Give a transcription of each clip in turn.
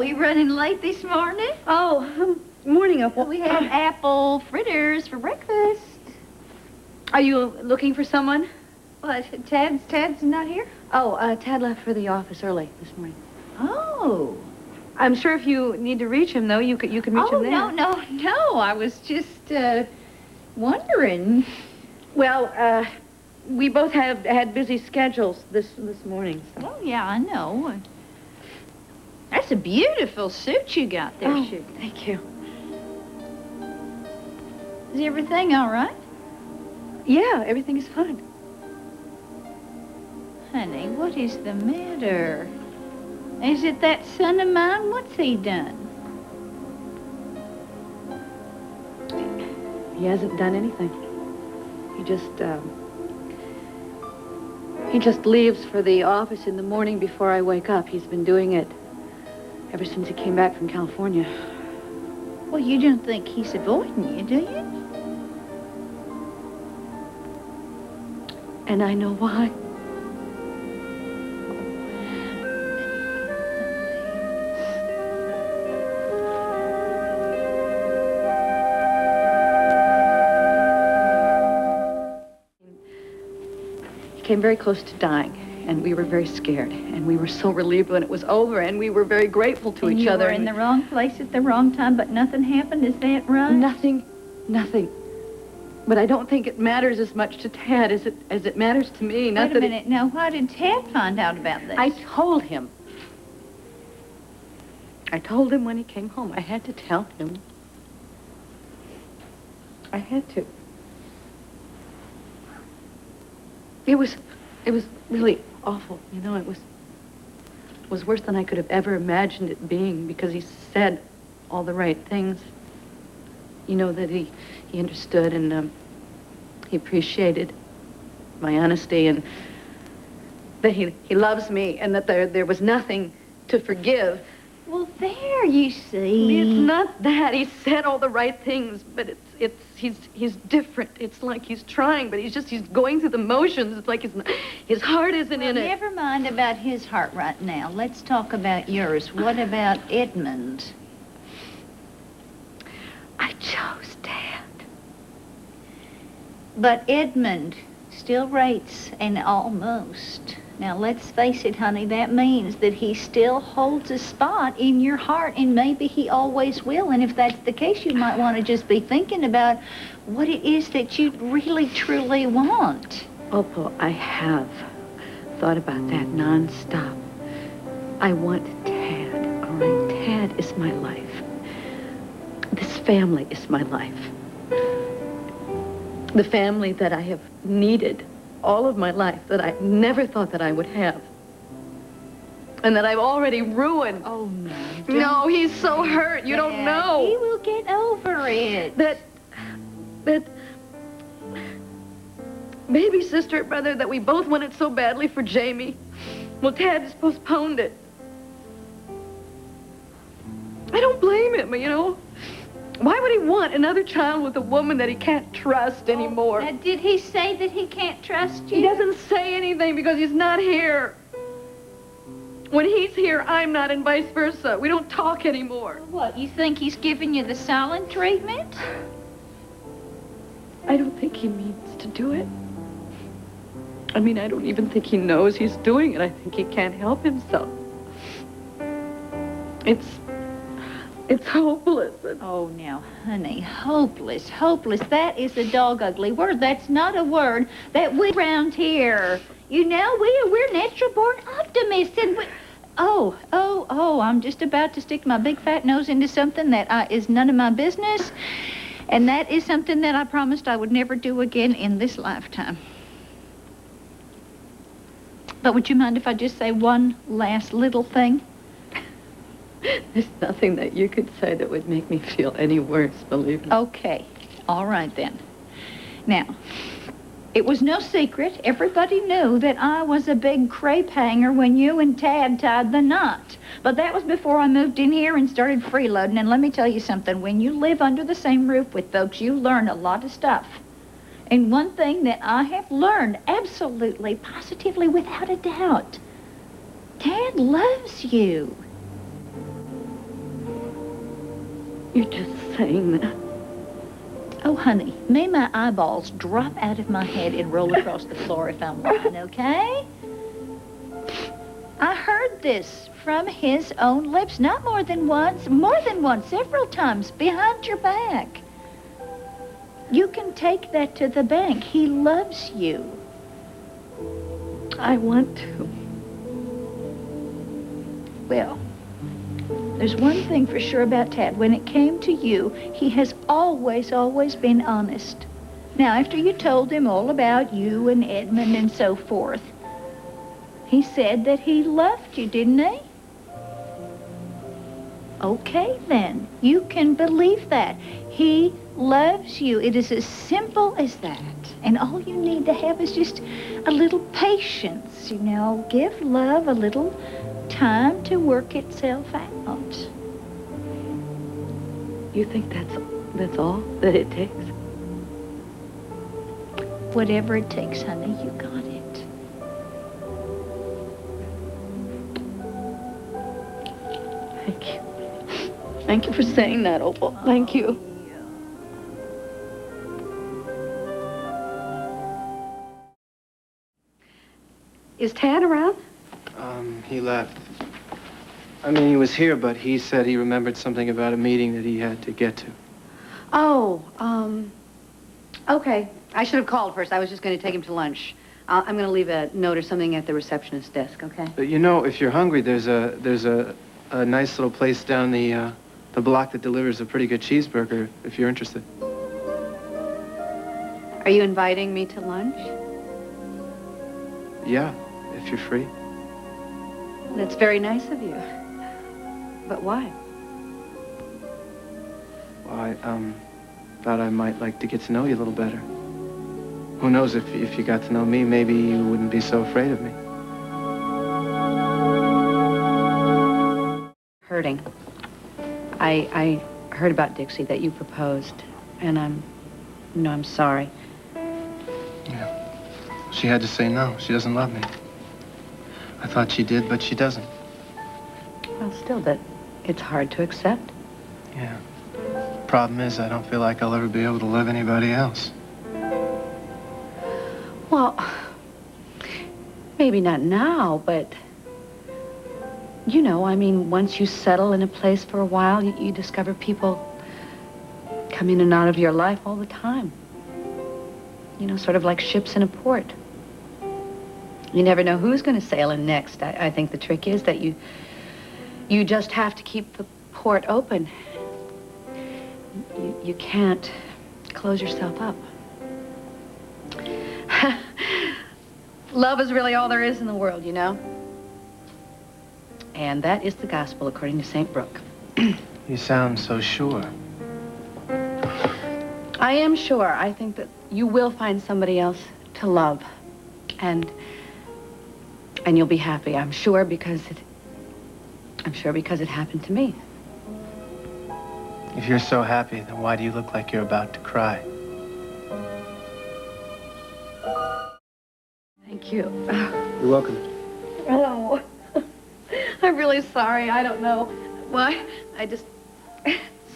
we running late this morning? Oh, morning, Opal. We had apple fritters for breakfast. Are you looking for someone? What, Tad's not here? Oh, Tad left for the office early this morning. Oh. I'm sure if you need to reach him, though, you could reach him there. Oh, no. I was just, wondering. Well, we both had busy schedules this morning. So. Oh, yeah, I know. That's a beautiful suit you got there, Oh, Sugar. thank you. Is everything all right? Yeah, everything is fine. Honey, what is the matter? Is it that son of mine? What's he done? He hasn't done anything. He just leaves for the office in the morning before I wake up. He's been doing it ever since he came back from California. Well, you don't think he's avoiding you, do you? And I know why. He came very close to dying, and we were very scared, and we were so relieved when it was over, and we were very grateful to each other. You were in the wrong place at the wrong time, but nothing happened, is that right? Nothing. But I don't think it matters as much to Tad as it matters to me. Wait a minute. Now, why did Tad find out about this? I told him. I told him when he came home. I had to tell him. I had to. It was really awful. You know, it was worse than I could have ever imagined it being, because he said all the right things. You know, that he understood, and he appreciated my honesty, and that he loves me, and that there was nothing to forgive. Well, there you see. It's not that. He said all the right things, but he's different. It's like he's trying, but he's going through the motions. It's like his heart isn't in it. Never mind about his heart right now. Let's talk about yours. What about Edmund? I chose Tad. But Edmund still rates an almost. Now, let's face it, honey, that means that he still holds a spot in your heart, and maybe he always will. And if that's the case, you might want to just be thinking about what it is that you really, truly want. Opal, I have thought about that nonstop. I want Tad, all right? Tad is my life. This family is my life. The family that I have needed all of my life, that I never thought that I would have. And that I've already ruined. Oh, no. No, he's so hurt. You don't know. He will get over it. That baby sister, brother, that we both wanted so badly for Jamie. Well, Tad just postponed it. I don't blame him, you know. Why would he want another child with a woman that he can't trust anymore? Did he say that he can't trust you? He doesn't say anything because he's not here. When he's here, I'm not, and vice versa. We don't talk anymore. What, you think he's giving you the silent treatment? I don't think he means to do it. I mean, I don't even think he knows he's doing it. I think he can't help himself. It's hopeless. Oh, now, honey, hopeless. That is a dog ugly word. That's not a word that we around here. You know, we're natural born optimists, and we... Oh, I'm just about to stick my big fat nose into something that is none of my business, and that is something that I promised I would never do again in this lifetime. But would you mind if I just say one last little thing? There's nothing that you could say that would make me feel any worse, believe me. Okay. All right, then. Now, it was no secret. Everybody knew that I was a big crepe hanger when you and Tad tied the knot. But that was before I moved in here and started freeloading. And let me tell you something. When you live under the same roof with folks, you learn a lot of stuff. And one thing that I have learned absolutely, positively, without a doubt, Tad loves you. You're just saying that. Oh, honey, may my eyeballs drop out of my head and roll across the floor if I'm lying, okay? I heard this from his own lips, not more than once, several times, behind your back. You can take that to the bank. He loves you. I want to. Well, there's one thing for sure about Tad. When it came to you, he has always been honest. Now, after you told him all about you and Edmund and so forth, he said that he loved you, didn't he? Okay, then. You can believe that. He loves you. It is as simple as that. And all you need to have is just a little patience, you know. Give love a little time to work itself out. You think that's all that it takes? Whatever it takes, honey, you got it. Thank you. Thank you for saying that, Opal. Thank you. Is Tad around? He left. I mean, he was here, but he said he remembered something about a meeting that he had to get to. Oh, okay. I should have called first. I was just going to take him to lunch. I'm going to leave a note or something at the receptionist's desk, okay? But you know, if you're hungry, there's a nice little place down the block that delivers a pretty good cheeseburger, if you're interested. Are you inviting me to lunch? Yeah, if you're free. That's very nice of you. But why? Well, I thought I might like to get to know you a little better. Who knows, if you got to know me, maybe you wouldn't be so afraid of me. Hurting. I heard about Dixie, that you proposed, and I'm sorry. Yeah. She had to say no. She doesn't love me. I thought she did, but she doesn't. Well, still, that it's hard to accept. Yeah. Problem is, I don't feel like I'll ever be able to love anybody else. Well, maybe not now, but, you know, I mean, once you settle in a place for a while, you discover people come in and out of your life all the time. You know, sort of like ships in a port. You never know who's going to sail in next. I think the trick is that you just have to keep the port open. You can't close yourself up. Love is really all there is in the world, you know? And that is the gospel according to St. Brooke. You sound so sure. I am sure. I think that you will find somebody else to love. And you'll be happy, I'm sure, because it happened to me. If you're so happy, then why do you look like you're about to cry? Thank you. You're welcome. Oh, I'm really sorry. I don't know why.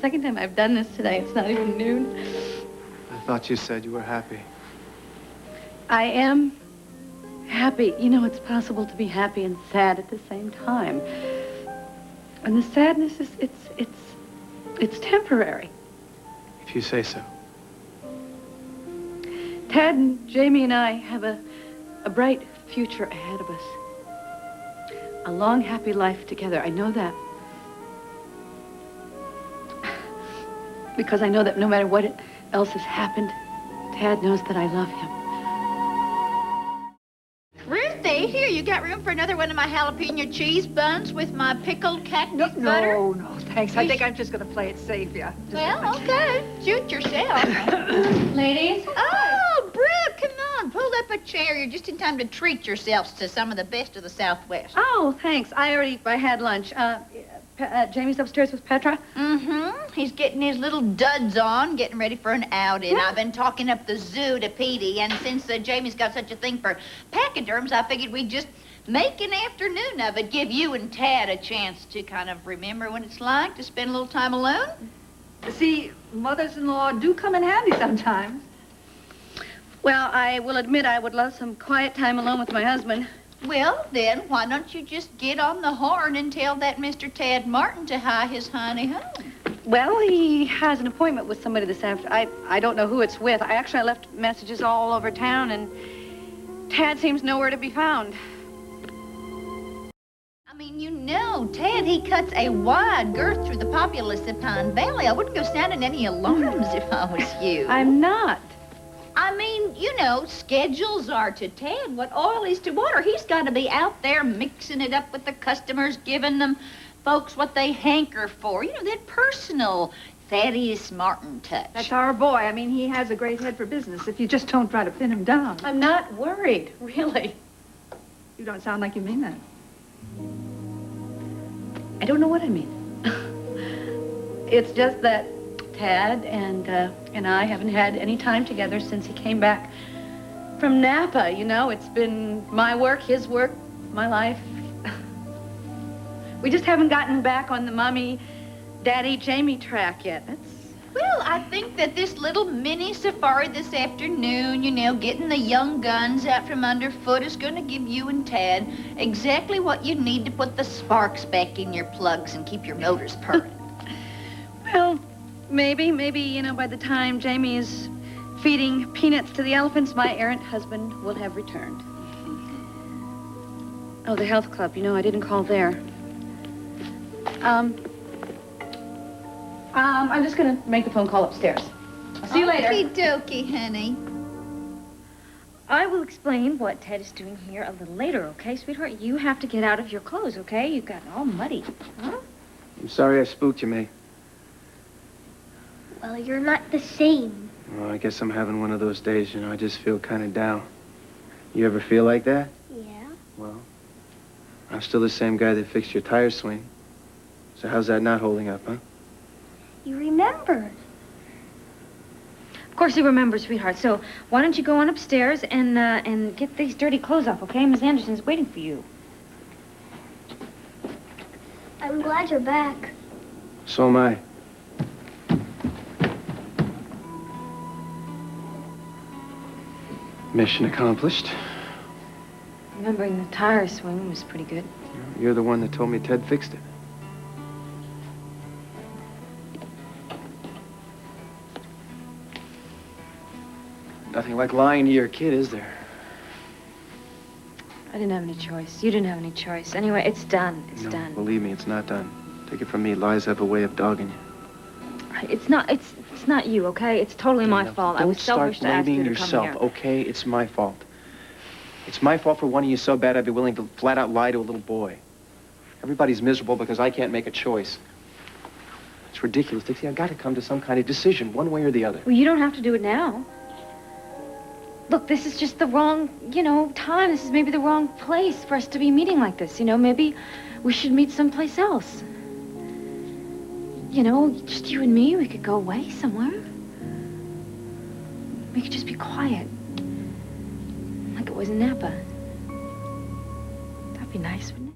Second time I've done this today. It's not even noon. I thought you said you were happy. I am happy. You know, it's possible to be happy and sad at the same time. And the sadness is, it's temporary. If you say so. Tad and Jamie and I have a bright future ahead of us. A long, happy life together. I know that. Because I know that no matter what else has happened, Tad knows that I love him. Ruthie, here, you got room for another one of my jalapeno cheese buns with my pickled cactus butter? No, thanks. I think I'm just going to play it safe, yeah. Well, okay. Shoot yourself. Ladies? Oh, Brooke, come on. Pull up a chair. You're just in time to treat yourselves to some of the best of the Southwest. Oh, thanks. I had lunch. Jamie's upstairs with Petra? Mm-hmm. He's getting his little duds on, getting ready for an outing. I've been talking up the zoo to Petey, and since Jamie's got such a thing for pachyderms, I figured we'd just make an afternoon of it, give you and Tad a chance to kind of remember what it's like to spend a little time alone. See, mothers-in-law do come in handy sometimes. Well, I will admit I would love some quiet time alone with my husband. Well, then, why don't you just get on the horn and tell that Mr. Tad Martin to hie his honey home? Well, he has an appointment with somebody this afternoon. I don't know who it's with. I left messages all over town, and Tad seems nowhere to be found. I mean, you know, Tad, he cuts a wide girth through the populace of Pine Valley. I wouldn't go sounding any alarms if I was you. I'm not. I mean, you know, schedules are to Tad what oil is to water. He's got to be out there mixing it up with the customers, giving them folks what they hanker for. You know, that personal Thaddeus Martin touch. That's our boy. I mean, he has a great head for business if you just don't try to pin him down. I'm not worried, really. You don't sound like you mean that. I don't know what I mean. It's just that Tad and I haven't had any time together since he came back from Napa. You know, it's been my work, his work, my life. We just haven't gotten back on the mommy, daddy, Jamie track yet. Well, I think that this little mini safari this afternoon, you know, getting the young guns out from underfoot is going to give you and Tad exactly what you need to put the sparks back in your plugs and keep your motors purring. Well, maybe, you know, by the time Jamie is feeding peanuts to the elephants, my errant husband will have returned. Oh, the health club. You know, I didn't call there. I'm just gonna make a phone call upstairs. I'll see you later. Okie dokie, honey. I will explain what Ted is doing here a little later, okay, sweetheart? You have to get out of your clothes, okay? You've gotten all muddy. Huh? I'm sorry I spooked you, May. Well, you're not the same. Well, I guess I'm having one of those days, you know, I just feel kind of down. You ever feel like that? Yeah? Well, I'm still the same guy that fixed your tire swing. So how's that not holding up, huh? You remembered. Of course he remembers, sweetheart. So why don't you go on upstairs and get these dirty clothes off, okay? Miss Anderson's waiting for you. I'm glad you're back. So am I. Mission accomplished. Remembering the tire swing was pretty good. You're the one that told me Ted fixed it. Nothing like lying to your kid, is there? I didn't have any choice. You didn't have any choice. Anyway, it's done. It's No, done. believe me, it's not done. Take it from me, lies have a way of dogging you. It's not you, okay? It's totally my No, fault. I was selfish to ask you to come yourself, here. okay? It's my fault. It's my fault for wanting you so bad I'd be willing to flat out lie to a little boy. Everybody's miserable because I can't make a choice. It's ridiculous, Dixie. I've got to come to some kind of decision, one way or the other. Well, you don't have to do it now. Look, this is just the wrong, you know, time. This is maybe the wrong place for us to be meeting like this. You know, maybe we should meet someplace else. You know, just you and me, we could go away somewhere. We could just be quiet. Like it was in Napa. That'd be nice, wouldn't it?